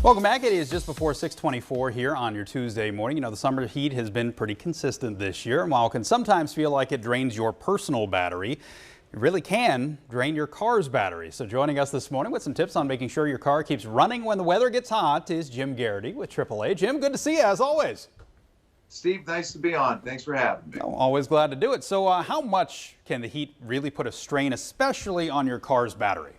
Welcome back. It is just before 6:24 here on your Tuesday morning. You know, the summer heat has been pretty consistent this year, and while it can sometimes feel like it drains your personal battery, it really can drain your car's battery. So joining us this morning with some tips on making sure your car keeps running when the weather gets hot is Jim Garrity with AAA. Jim, good to see you as always. Steve, nice to be on. Thanks for having me. Oh, always glad to do it. So how much can the heat really put a strain, especially on your car's battery?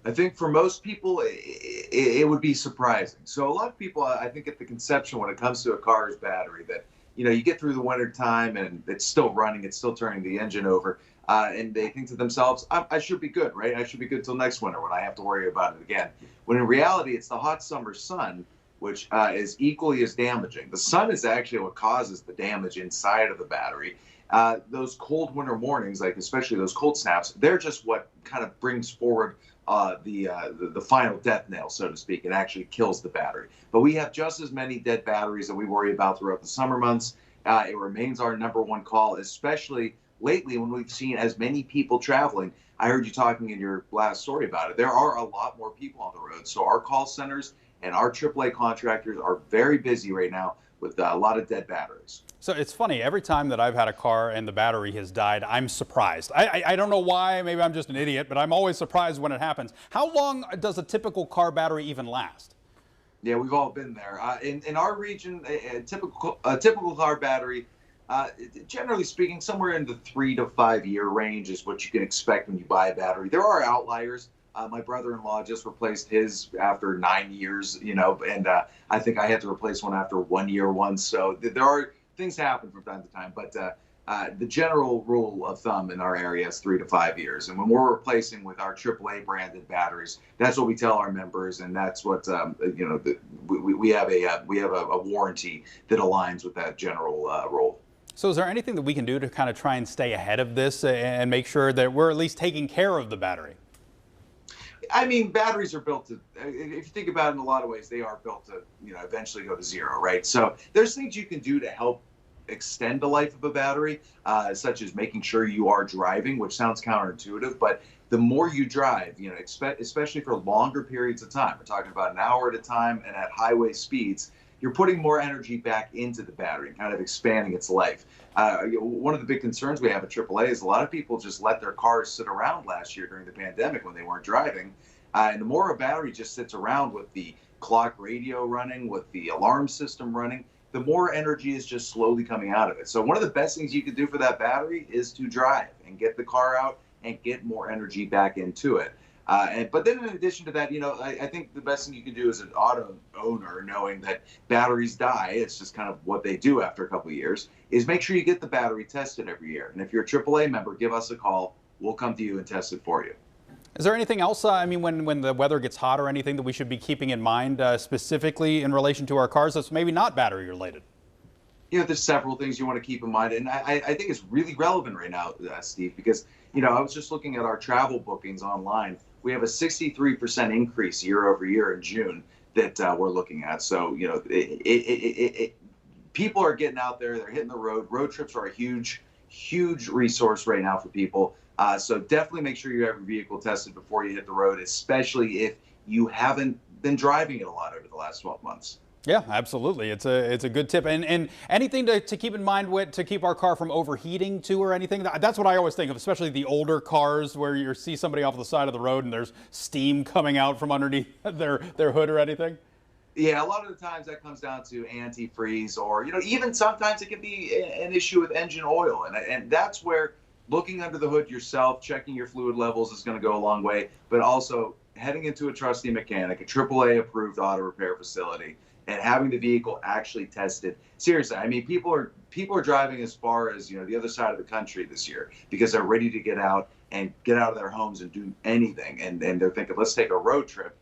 I think for most people, it would be surprising. So a lot of people, I think, get the conception when it comes to a car's battery that, you know, you get through the winter time and it's still running, it's still turning the engine over, and they think to themselves, I should be good, right? I should be good till next winter when I have to worry about it again. When in reality, it's the hot summer sun, which is equally as damaging. The sun is actually what causes the damage inside of the battery. Those cold winter mornings, like especially those cold snaps, they're just what kind of brings forward the final death nail, so to speak. It actually kills the battery. But we have just as many dead batteries that we worry about throughout the summer months. It remains our #1 call, especially lately when we've seen as many people traveling. I heard you talking in your last story about it. There are a lot more people on the road. So our call centers and our AAA contractors are very busy right now with a lot of dead batteries. So it's funny, every time that I've had a car and the battery has died, I'm surprised. I don't know why, maybe I'm just an idiot, but I'm always surprised when it happens. How long does a typical car battery even last? Yeah, we've all been there. In our region, a typical car battery, generally speaking, somewhere in the 3 to 5 year range is what you can expect when you buy a battery. There are outliers. My brother-in-law just replaced his after 9 years, you know, and I think I had to replace one after 1 year once. So there are things happen from time to time, but the general rule of thumb in our area is 3 to 5 years. And when we're replacing with our AAA branded batteries, that's what we tell our members, and that's what you know. We have a warranty that aligns with that general rule. So is there anything that we can do to kind of try and stay ahead of this and make sure that we're at least taking care of the battery? I mean, batteries are built to, if you think about it in a lot of ways, they are built to, you know, eventually go to zero, right? So there's things you can do to help extend the life of a battery, such as making sure you are driving, which sounds counterintuitive, but the more you drive, you know, especially for longer periods of time, we're talking about an hour at a time and at highway speeds, you're putting more energy back into the battery and kind of expanding its life. One of the big concerns we have at AAA is a lot of people just let their cars sit around last year during the pandemic when they weren't driving. And the more a battery just sits around with the clock radio running, with the alarm system running, the more energy is just slowly coming out of it. So one of the best things you can do for that battery is to drive and get the car out and get more energy back into it. But then in addition to that, you know, I think the best thing you can do as an auto owner, knowing that batteries die, it's just kind of what they do after a couple of years, is make sure you get the battery tested every year. And if you're a AAA member, give us a call. We'll come to you and test it for you. Is there anything else, I mean, when the weather gets hot or anything that we should be keeping in mind specifically in relation to our cars that's maybe not battery related? You know, there's several things you want to keep in mind. And I think it's really relevant right now, Steve, because, you know, I was just looking at our travel bookings online. We have a 63% increase year over year in June that we're looking at. So, you know, people are getting out there, they're hitting the road. Road trips are a huge resource right now for people. So definitely make sure you have your vehicle tested before you hit the road, especially if you haven't been driving it a lot over the last 12 months. Yeah, absolutely. It's a good tip. And anything to keep in mind to keep our car from overheating too or anything? That's what I always think of, especially the older cars where you see somebody off the side of the road and there's steam coming out from underneath their hood or anything. Yeah, a lot of the times that comes down to antifreeze, or, you know, even sometimes it can be an issue with engine oil. And that's where looking under the hood yourself, checking your fluid levels is going to go a long way, but also heading into a trusty mechanic, a AAA approved auto repair facility, and having the vehicle actually tested. Seriously, I mean, people are driving as far as, you know, the other side of the country this year because they're ready to get out of their homes and do anything. And they're thinking, let's take a road trip.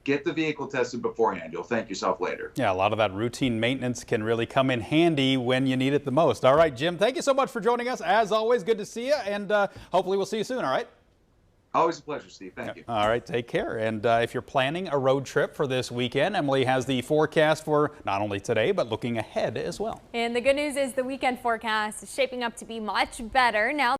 Get the vehicle tested beforehand. You'll thank yourself later. Yeah, a lot of that routine maintenance can really come in handy when you need it the most. All right, Jim, thank you so much for joining us. As always, good to see you, and hopefully we'll see you soon, all right? Always a pleasure, Steve. Thank you. All right, take care. And if you're planning a road trip for this weekend, Emily has the forecast for not only today, but looking ahead as well. And the good news is the weekend forecast is shaping up to be much better now.